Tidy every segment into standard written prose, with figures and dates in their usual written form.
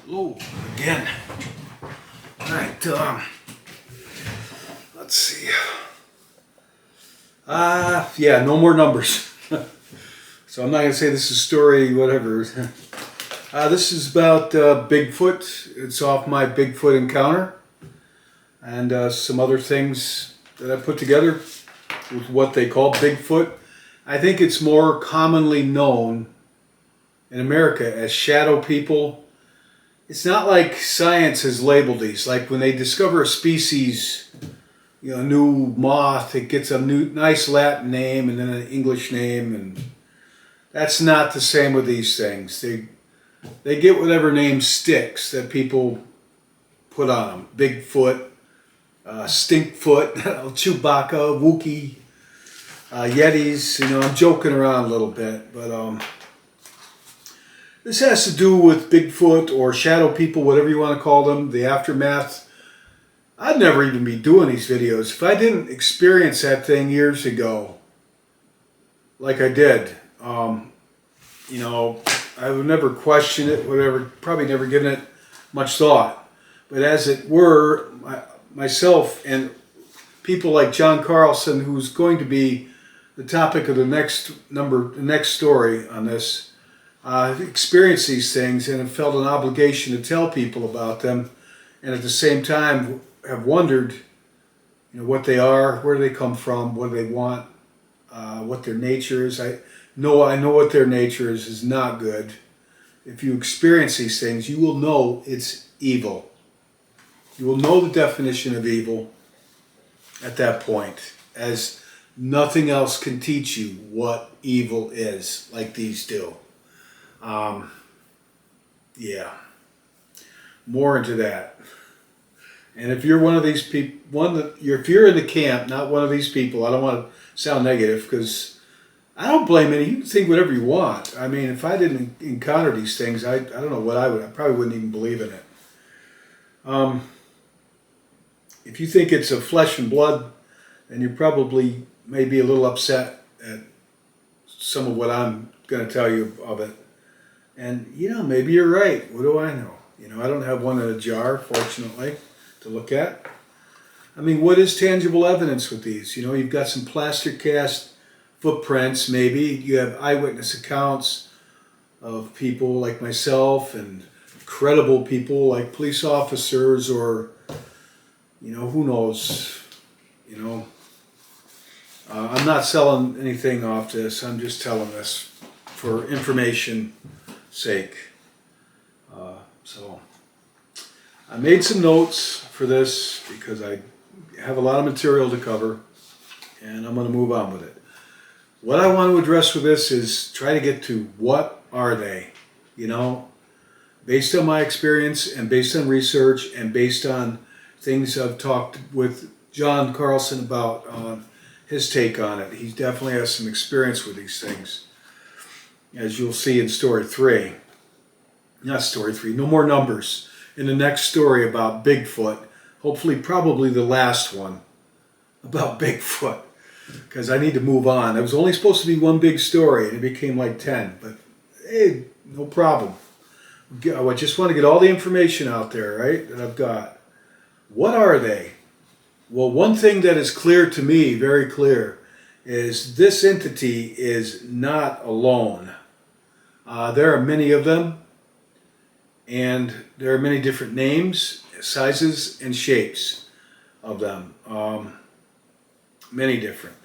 Hello again. Alright, let's see. Yeah, no more numbers. So I'm not going to say this is story, whatever. This is about Bigfoot. It's off my Bigfoot encounter. And some other things that I put together with what they call Bigfoot. I think it's more commonly known in America as shadow people. It's not like science has labeled these. Like when they discover a species, a new moth, it gets a nice Latin name and then an English name, and that's not the same with these things. They get whatever name sticks that people put on them. Bigfoot, Stinkfoot, Chewbacca, Wookiee, Yetis. I'm joking around a little bit, but this has to do with Bigfoot or shadow people, whatever you want to call them, the aftermath. I'd never even be doing these videos if I didn't experience that thing years ago, like I did. I would never question it, whatever, probably never given it much thought. But as it were, myself and people like John Carlson, who's going to be the topic of the next story on this, I've experienced these things and have felt an obligation to tell people about them, and at the same time have wondered, what they are, where they come from, what do they want, what their nature is. I know what their nature is not good. If you experience these things, you will know it's evil. You will know the definition of evil at that point, as nothing else can teach you what evil is like these do. Yeah, more into that. And if you're one of these people, if you're in the camp, not one of these people, I don't want to sound negative, because I don't blame any. You can think whatever you want. I mean, if I didn't encounter these things, I don't know what I would. I probably wouldn't even believe in it. If you think it's of flesh and blood, then you probably may be a little upset at some of what I'm going to tell you of it. And, maybe you're right. What do I know? I don't have one in a jar, fortunately, to look at. I mean, what is tangible evidence with these? You've got some plaster cast footprints, maybe. You have eyewitness accounts of people like myself and credible people like police officers or, who knows, I'm not selling anything off this. I'm just telling this for information sake. So I made some notes for this because I have a lot of material to cover, and I'm going to move on with it. What I want to address with this is try to get to what are they, based on my experience and based on research and based on things I've talked with John Carlson about on his take on it. He definitely has some experience with these things, as you'll see in story 3. Not story 3, no more numbers. In the next story about Bigfoot, hopefully probably the last one about Bigfoot, because I need to move on. It was only supposed to be one big story, and it became like 10, but hey, no problem. I just want to get all the information out there, right, that I've got. What are they? Well, one thing that is clear to me, very clear, is this entity is not alone. There are many of them, and there are many different names, sizes, and shapes of them. Many different.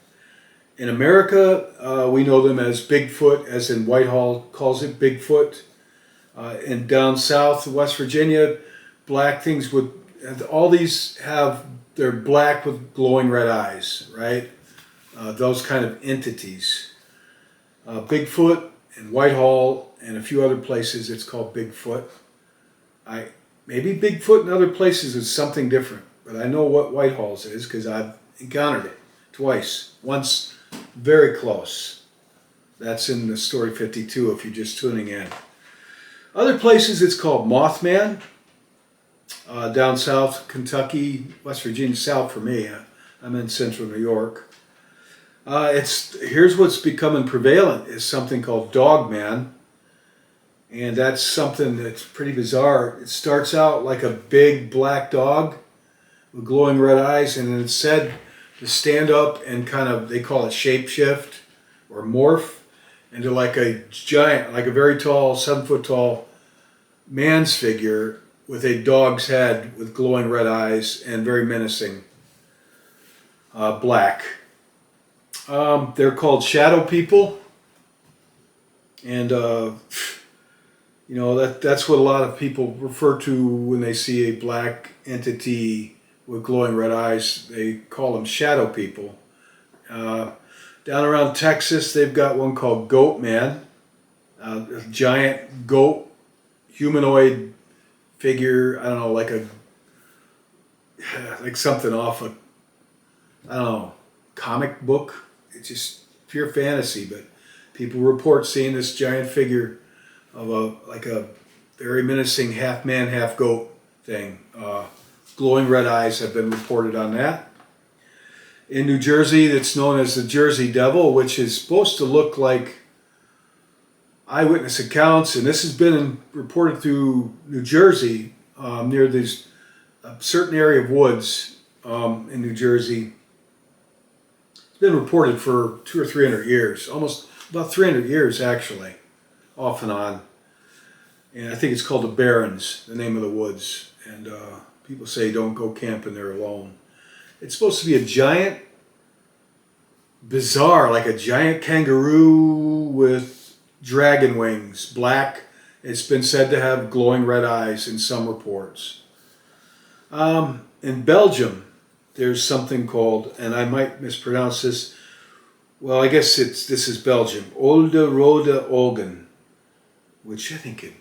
In America, we know them as Bigfoot, as in Whitehall calls it Bigfoot. And down south, West Virginia, black things with, all these they're black with glowing red eyes, right? Those kind of entities. Bigfoot in Whitehall and a few other places, it's called Bigfoot. Maybe Bigfoot in other places is something different, but I know what Whitehall's is because I've encountered it twice. Once very close. That's in the story 52 if you're just tuning in. Other places it's called Mothman. Down south, Kentucky, West Virginia, south for me. I'm in central New York. Here's what's becoming prevalent is something called Dogman. And that's something that's pretty bizarre. It starts out like a big black dog with glowing red eyes, and then it's said to stand up and kind of, they call it shapeshift or morph into like a giant, like a very tall, 7-foot tall man's figure with a dog's head with glowing red eyes and very menacing black. They're called shadow people, and you know, that's what a lot of people refer to when they see a black entity with glowing red eyes. They call them shadow people. Down around Texas, they've got one called Goatman, a giant goat humanoid figure. I don't know, like something off a, I don't know, comic book. It's just pure fantasy, but people report seeing this giant figure of a very menacing half man, half goat thing. Glowing red eyes have been reported on that. In New Jersey, that's known as the Jersey Devil, which is supposed to look like eyewitness accounts, and this has been reported through New Jersey, near this certain area of woods in New Jersey. It's been reported for 200 or 300 years, almost about 300 years actually, off and on. And I think it's called the Barrens, the name of the woods. And people say don't go camping there alone. It's supposed to be a giant, bizarre, like a giant kangaroo with dragon wings, black. It's been said to have glowing red eyes in some reports. In Belgium, there's something called, and I might mispronounce this, well, I guess this is Belgium, Olde Rode Augen, which I think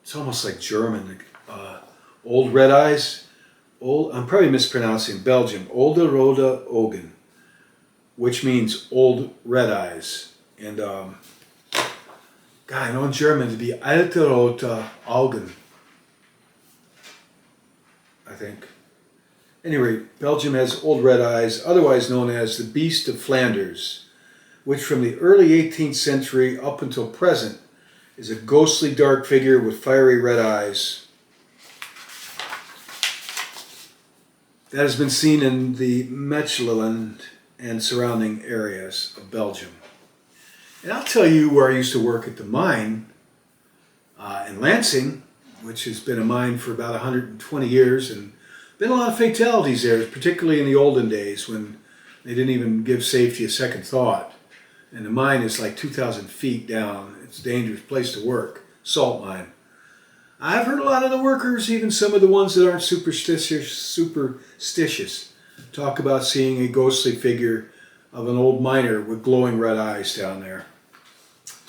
it's almost like German, old red eyes. I'm probably mispronouncing Belgium, Olde Rode Augen, which means old red eyes. And God, I know in German to be alte rote Augen, I think. Anyway, Belgium has old red eyes, otherwise known as the Beast of Flanders, which from the early 18th century up until present is a ghostly dark figure with fiery red eyes. That has been seen in the Mechelen and surrounding areas of Belgium. And I'll tell you where I used to work at the mine in Lansing, which has been a mine for about 120 years, and been a lot of fatalities there, particularly in the olden days when they didn't even give safety a second thought. And the mine is like 2,000 feet down. It's a dangerous place to work, salt mine. I've heard a lot of the workers, even some of the ones that aren't superstitious, talk about seeing a ghostly figure of an old miner with glowing red eyes down there.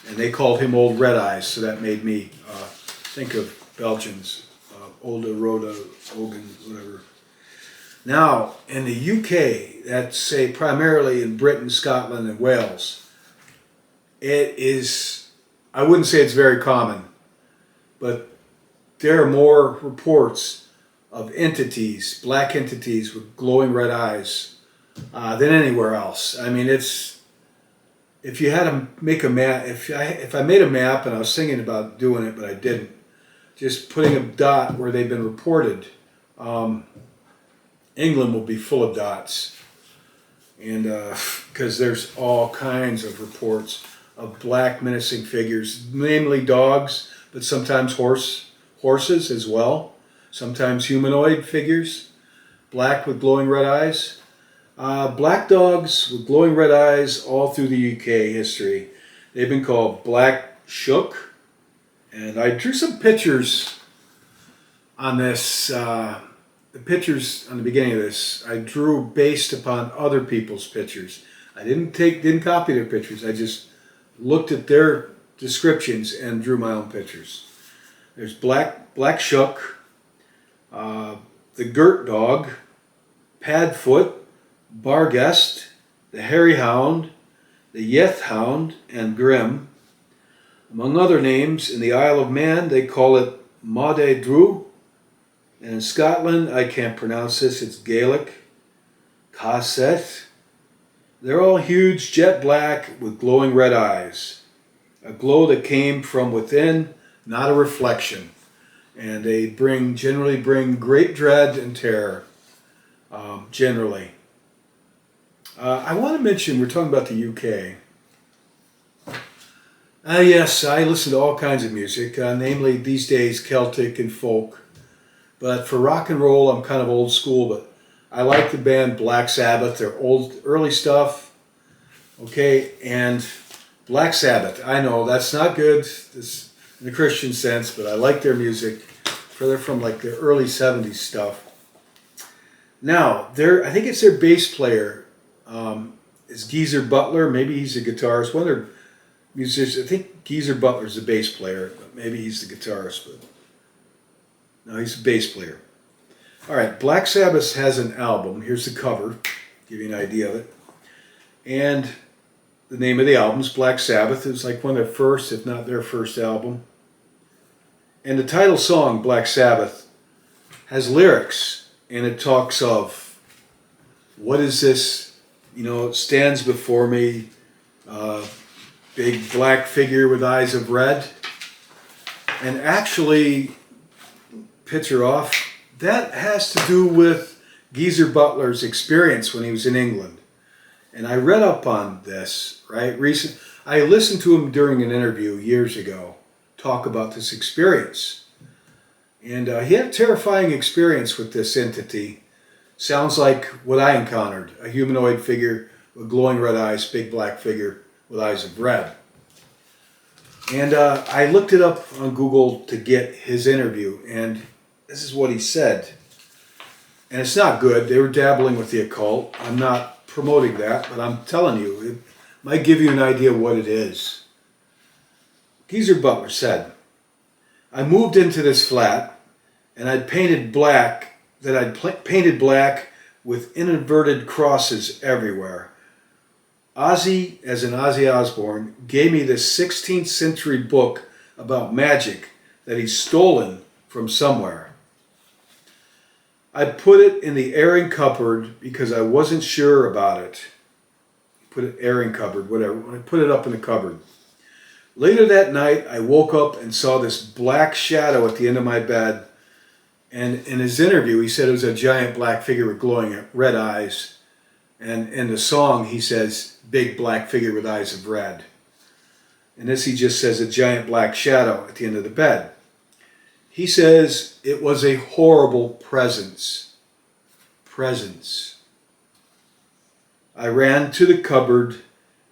And they called him Old Red Eyes, so that made me think of Belgians, Olde Rode Augen, whatever. Now, in the UK, that's say primarily in Britain, Scotland, and Wales, it is, I wouldn't say it's very common, but there are more reports of entities, black entities with glowing red eyes than anywhere else. I mean, it's, if you had to make a map, if I made a map, and I was thinking about doing it, but I didn't, just putting a dot where they've been reported, England will be full of dots. And because there's all kinds of reports of black menacing figures, namely dogs, but sometimes horses as well, sometimes humanoid figures, black with glowing red eyes. Black dogs with glowing red eyes all through the UK history. They've been called Black Shuck. And I drew some pictures on this, the pictures on the beginning of this, I drew based upon other people's pictures. I didn't copy their pictures, I just looked at their descriptions and drew my own pictures. There's Black Shuck, the Girt Dog, Padfoot, Barghest, the Hairy Hound, the Yeth Hound, and Grim. Among other names, in the Isle of Man, they call it Maude Drew. And in Scotland, I can't pronounce this, it's Gaelic, Casset. They're all huge, jet black, with glowing red eyes. A glow that came from within not a reflection. And they generally bring great dread and terror, generally. I want to mention, we're talking about the UK. Yes, I listen to all kinds of music, namely these days Celtic and folk. But for rock and roll, I'm kind of old school, but I like the band Black Sabbath, their early stuff. Okay, and Black Sabbath, I know that's not good in the Christian sense, but I like their music. They're from like the early 70s stuff. Now, I think it's their bass player, is Geezer Butler. Maybe he's a guitarist. One of their musicians, I think Geezer Butler's the bass player, but maybe he's the guitarist. But no, he's a bass player. All right, Black Sabbath has an album. Here's the cover, give you an idea of it. And the name of the album is Black Sabbath. It was like one of their first, if not their first album. And the title song, Black Sabbath, has lyrics, and it talks of, what is this? You know, it stands before me, big black figure with eyes of red. And actually, picture off, that has to do with Geezer Butler's experience when he was in England. And I read up on this, right? I listened to him during an interview years ago talk about this experience. And he had a terrifying experience with this entity. Sounds like what I encountered, a humanoid figure with glowing red eyes, big black figure with eyes of red. And I looked it up on Google to get his interview, and this is what he said. And it's not good. They were dabbling with the occult. I'm not promoting that, but I'm telling you, it might give you an idea of what it is. Geezer Butler said, I moved into this flat, and I'd painted black with inverted crosses everywhere. Ozzy, as in Ozzy Osbourne, gave me this 16th century book about magic that he's stolen from somewhere. I put it in the airing cupboard because I wasn't sure about it. Put it airing cupboard, whatever. I put it up in the cupboard. Later that night, I woke up and saw this black shadow at the end of my bed. And in his interview, he said it was a giant black figure with glowing red eyes. And in the song, he says, big black figure with eyes of red. And this, he just says, a giant black shadow at the end of the bed. He says it was a horrible presence. I ran to the cupboard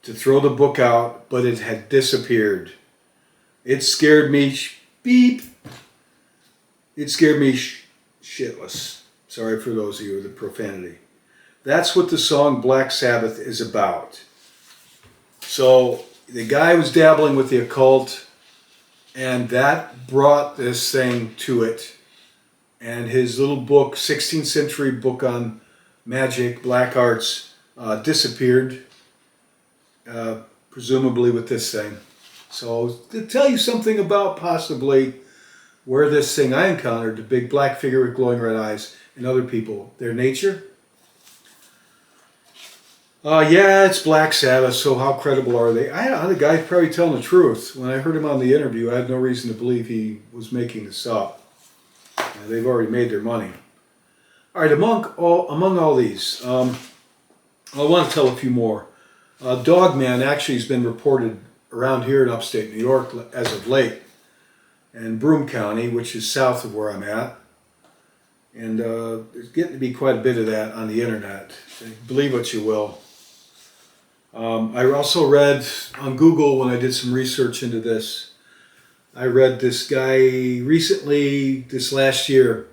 to throw the book out, but it had disappeared. It scared me shitless. Sorry for those of you with the profanity. That's what the song Black Sabbath is about. So the guy was dabbling with the occult, and that brought this thing to it. And his little book, 16th century book on magic, black arts, disappeared, presumably with this thing. So to tell you something about possibly where this thing I encountered, the big black figure with glowing red eyes, and other people, their nature. Yeah, it's Black Sabbath, so how credible are they? The guy's probably telling the truth. When I heard him on the interview, I had no reason to believe he was making this up. They've already made their money. All right, among all these, I want to tell a few more. Dogman actually has been reported around here in upstate New York as of late, in Broome County, which is south of where I'm at. And there's getting to be quite a bit of that on the internet. So believe what you will. I also read on Google, when I did some research into this, I read this guy recently, this last year.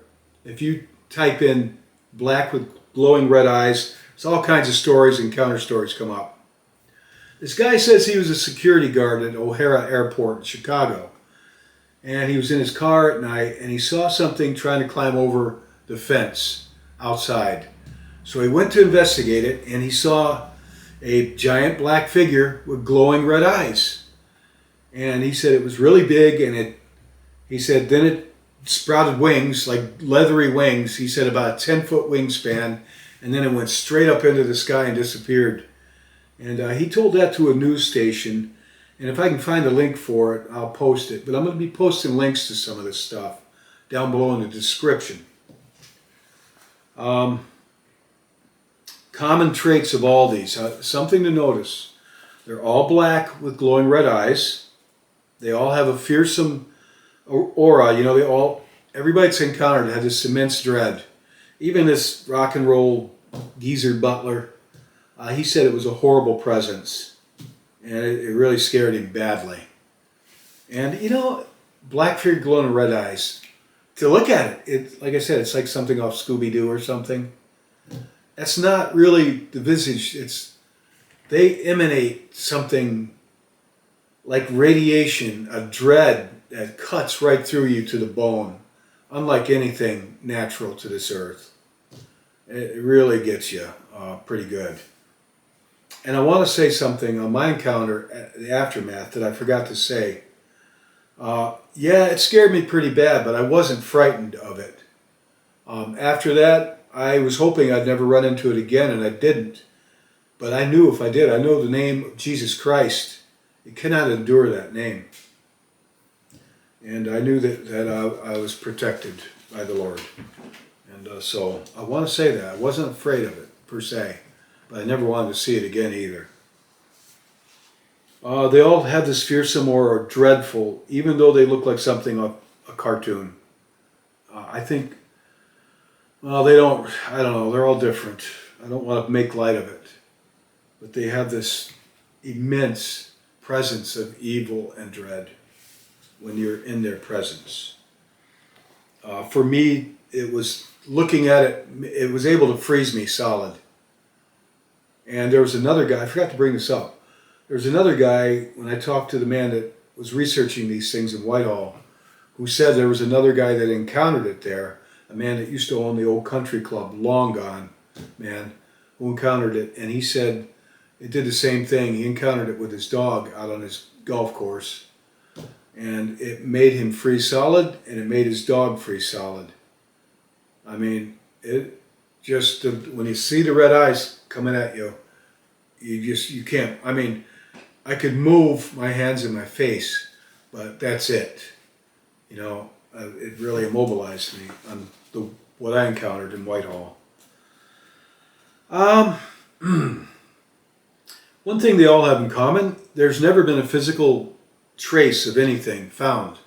If you type in black with glowing red eyes, there's all kinds of stories and counter stories come up. This guy says he was a security guard at O'Hare Airport in Chicago. And he was in his car at night, and he saw something trying to climb over the fence outside. So he went to investigate it, and he saw a giant black figure with glowing red eyes. And he said it was really big, and he said then it sprouted wings, like leathery wings. He said about a 10-foot wingspan, and then it went straight up into the sky and disappeared. And he told that to a news station, And if I can find a link for it, I'll post it. But I'm going to be posting links to some of this stuff down below in the description. Common traits of all these. Something to notice. They're all black with glowing red eyes. They all have a fearsome aura. You know, everybody that's encountered had this immense dread. Even this rock and roll geezer butler, he said it was a horrible presence. And it really scared him badly. And, you know, black-feared glowing red eyes. To look at it, like I said, it's like something off Scooby-Doo or something. That's not really the visage. They emanate something like radiation, a dread that cuts right through you to the bone, unlike anything natural to this earth. It really gets you pretty good. And I want to say something on my encounter, the aftermath, that I forgot to say. Yeah, it scared me pretty bad, but I wasn't frightened of it. After that, I was hoping I'd never run into it again, and I didn't. But I knew if I did, I know the name of Jesus Christ. You cannot endure that name. And I knew that I was protected by the Lord. And so I want to say that. I wasn't afraid of it, per se. But I never wanted to see it again either. They all have this fearsome or dreadful, even though they look like something of a cartoon. I think, well, they don't, I don't know, they're all different. I don't want to make light of it. But they have this immense presence of evil and dread when you're in their presence. For me, it was, looking at it, it was able to freeze me solid. And there was another guy, I forgot to bring this up. There was another guy, when I talked to the man that was researching these things in Whitehall, who said there was another guy that encountered it there, a man that used to own the old country club, long gone man, who encountered it. And he said it did the same thing. He encountered it with his dog out on his golf course. And it made him freeze solid, and it made his dog freeze solid. I mean, it just, when you see the red eyes coming at you, you can't, I mean, I could move my hands and my face, but that's it. You know, it really immobilized me on what I encountered in Whitehall. One thing they all have in common, there's never been a physical trace of anything found.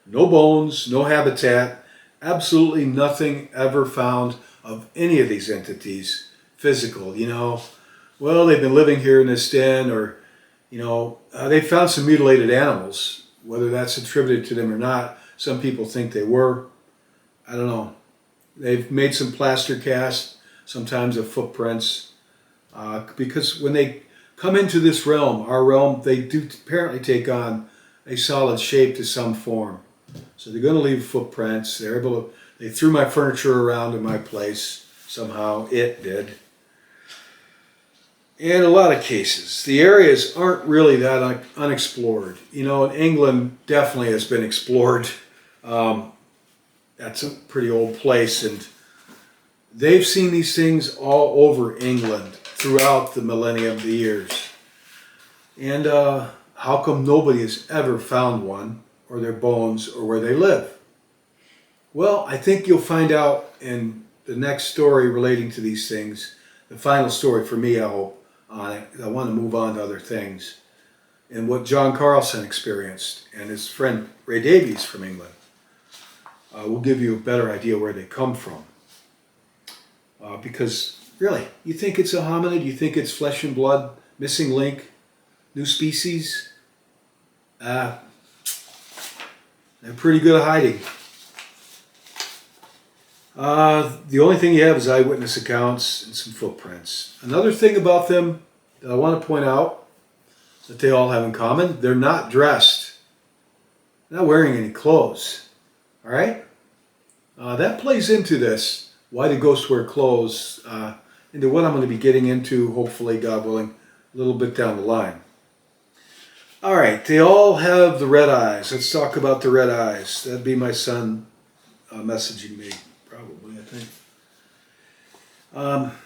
No bones, no habitat, absolutely nothing ever found of any of these entities physical, you know. Well, they've been living here in this den, or, you know, they found some mutilated animals. Whether that's attributed to them or not, some people think they were. I don't know. They've made some plaster casts, sometimes of footprints, because when they come into this realm, our realm, they do apparently take on a solid shape to some form. So they're going to leave footprints. They're able to, they threw my furniture around in my place somehow. It did. In a lot of cases, the areas aren't really that unexplored. You know, England definitely has been explored. That's a pretty old place, and they've seen these things all over England throughout the millennium, the years. And how come nobody has ever found one, or their bones, or where they live? Well, I think you'll find out in the next story relating to these things, the final story for me, I hope, on it. I want to move on to other things. And what John Carlson experienced, and his friend Ray Davies from England, will give you a better idea where they come from. Because, really, you think it's a hominid, you think it's flesh and blood, missing link, new species? They're pretty good at hiding. The only thing you have is eyewitness accounts and some footprints. Another thing about them that I want to point out that they all have in common, they're not dressed. They're not wearing any clothes. All right? That plays into this, why do ghosts wear clothes, into what I'm going to be getting into, hopefully, God willing, a little bit down the line. All right, they all have the red eyes. Let's talk about the red eyes. That'd be my son messaging me, probably, I think.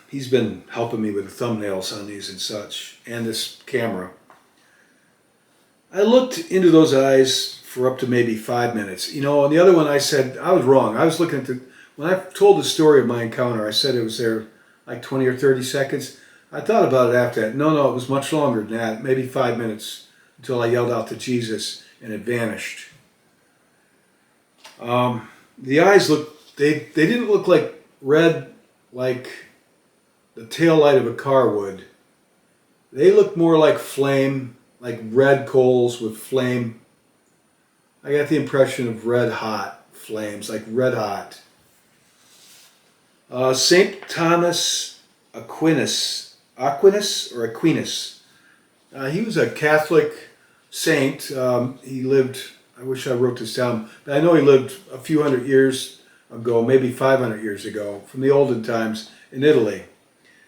He's been helping me with the thumbnails on these and such, and this camera. I looked into those eyes for up to maybe 5 minutes. You know, on the other one I said, I was wrong. I was looking at when I told the story of my encounter, I said it was there like 20 or 30 seconds. I thought about it after that. No, it was much longer than that, maybe 5 minutes until I yelled out to Jesus and it vanished. The eyes they didn't look like red like the tail light of a car would. They looked more like flame, like red coals with flame. I got the impression of red hot flames, like red hot. St. Thomas Aquinas, he was a Catholic saint. He lived, I wish I wrote this down, but I know he lived a few hundred years ago, maybe 500 years ago, from the olden times in Italy.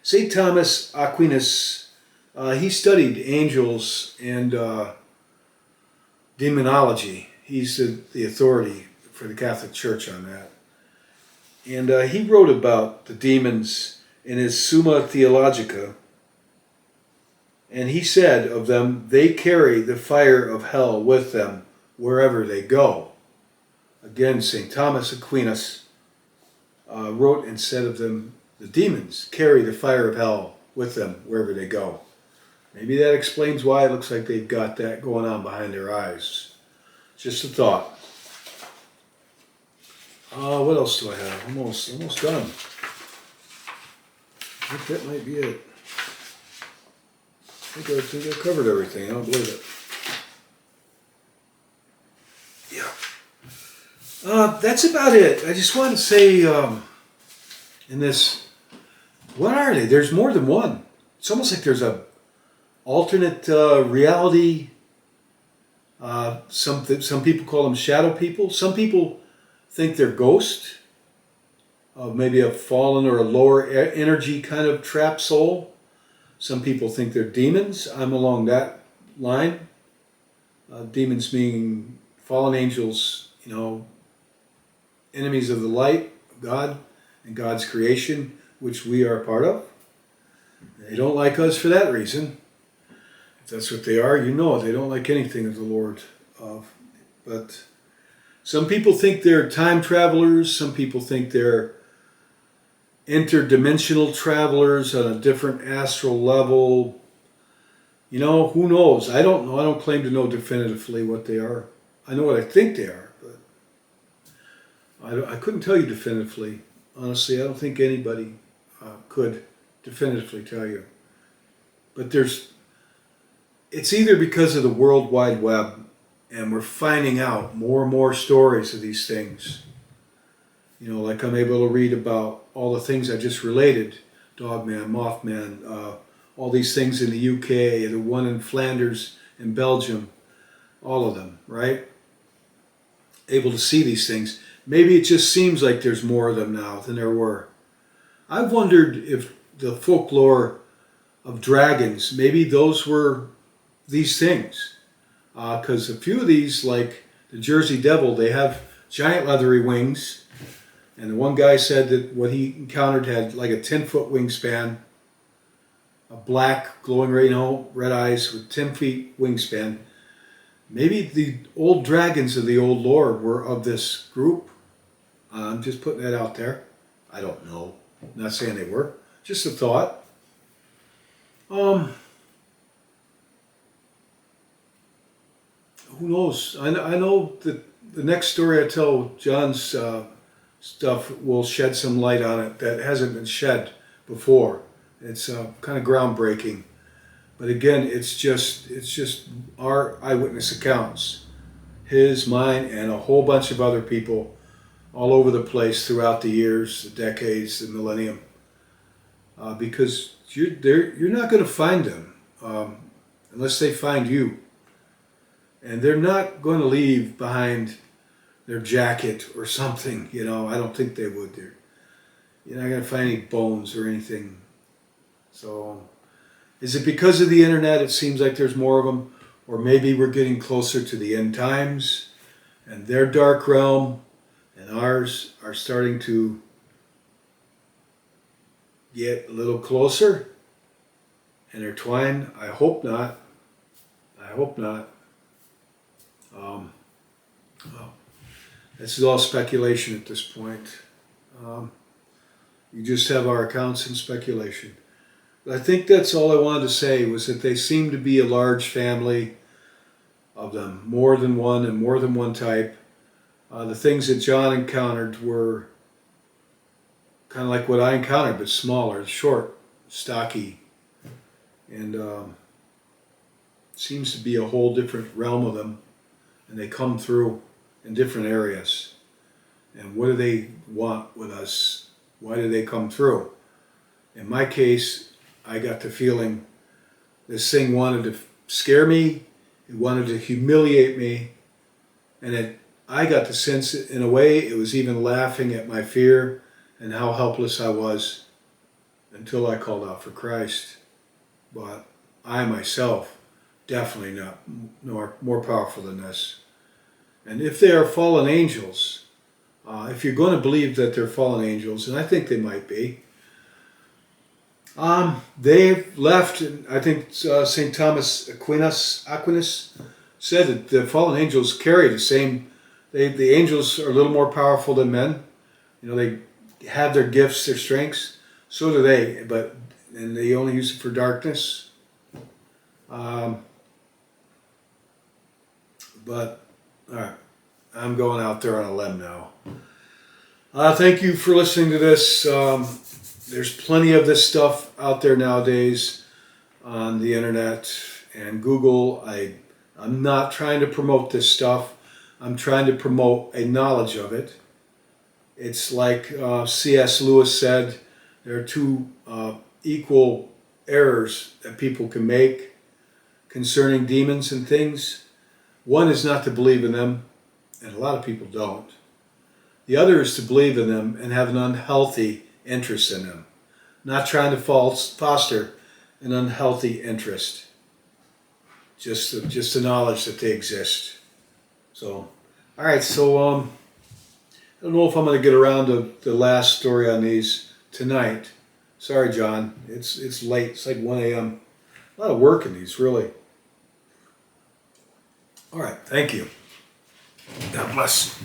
St. Thomas Aquinas, he studied angels and demonology. He's the authority for the Catholic Church on that. And he wrote about the demons in his Summa Theologica. And he said of them, they carry the fire of hell with them wherever they go. Again, St. Thomas Aquinas wrote and said of them, the demons carry the fire of hell with them wherever they go. Maybe that explains why it looks like they've got that going on behind their eyes. Just a thought. What else do I have? Almost done. I think that might be it. I think I covered everything. I don't believe it. Yeah. That's about it. I just want to say in this, what are they? There's more than one. It's almost like there's a alternate reality. Some people call them shadow people. Some people think they're ghosts of maybe a fallen or a lower energy kind of trapped soul. Some people think they're demons. I'm along that line. Demons meaning fallen angels, enemies of the light of God and God's creation, which we are a part of. They don't like us for that reason. If that's what they are, they don't like anything of the Lord. But some people think they're time travelers. Some people think they're interdimensional travelers on a different astral level. Who knows? I don't know. I don't claim to know definitively what they are. I know what I think they are, but I couldn't tell you definitively. Honestly, I don't think anybody could definitively tell you. But it's either because of the World Wide Web and we're finding out more and more stories of these things. Like I'm able to read about all the things I just related, Dogman, Mothman, all these things in the UK, the one in Flanders in Belgium, all of them, right? Able to see these things. Maybe it just seems like there's more of them now than there were. I've wondered if the folklore of dragons, maybe those were these things. Because a few of these, like the Jersey Devil, they have giant leathery wings. And the one guy said that what he encountered had like a 10-foot wingspan, a black glowing red eyes with 10 feet wingspan. Maybe the old dragons of the old lore were of this group. I'm just putting that out there. I don't know. I'm not saying they were. Just a thought. Who knows? I know that the next story I tell, John's stuff, will shed some light on it that hasn't been shed before. It's kind of groundbreaking. But again, it's just our eyewitness accounts. His, mine, and a whole bunch of other people all over the place throughout the years, the decades, the millennium. Because you're not going to find them unless they find you. And they're not going to leave behind their jacket or something, I don't think they would. You're not going to find any bones or anything. So, is it because of the internet it seems like there's more of them? Or maybe we're getting closer to the end times and their dark realm and ours are starting to get a little closer, intertwined? I hope not. I hope not. Well, this is all speculation at this point. You just have our accounts and speculation. But I think that's all I wanted to say, was that they seem to be a large family of them, more than one and more than one type. The things that John encountered were kind of like what I encountered, but smaller, short, stocky, and seems to be a whole different realm of them, and they come through in different areas. And what do they want with us? Why do they come through? In my case, I got the feeling this thing wanted to scare me, it wanted to humiliate me, and I got the sense that in a way it was even laughing at my fear and how helpless I was until I called out for Christ. But I myself, definitely not more powerful than this. And if they are fallen angels, if you're going to believe that they're fallen angels, and I think they might be, they've left. And I think St. Thomas Aquinas said that the fallen angels carry the same. The angels are a little more powerful than men. You know, they have their gifts, their strengths. So do they, and they only use it for darkness. But all right, I'm going out there on a limb now. Thank you for listening to this. There's plenty of this stuff out there nowadays on the internet and Google. I'm not trying to promote this stuff. I'm trying to promote a knowledge of it. It's like C.S. Lewis said, there are two equal errors that people can make concerning demons and things. One is not to believe in them, and a lot of people don't. The other is to believe in them and have an unhealthy interest in them, not trying to foster an unhealthy interest, just the knowledge that they exist. So, all right, so I don't know if I'm going to get around to the last story on these tonight. Sorry, John, it's late. It's like 1 a.m. A lot of work in these, really. All right, thank you. God bless.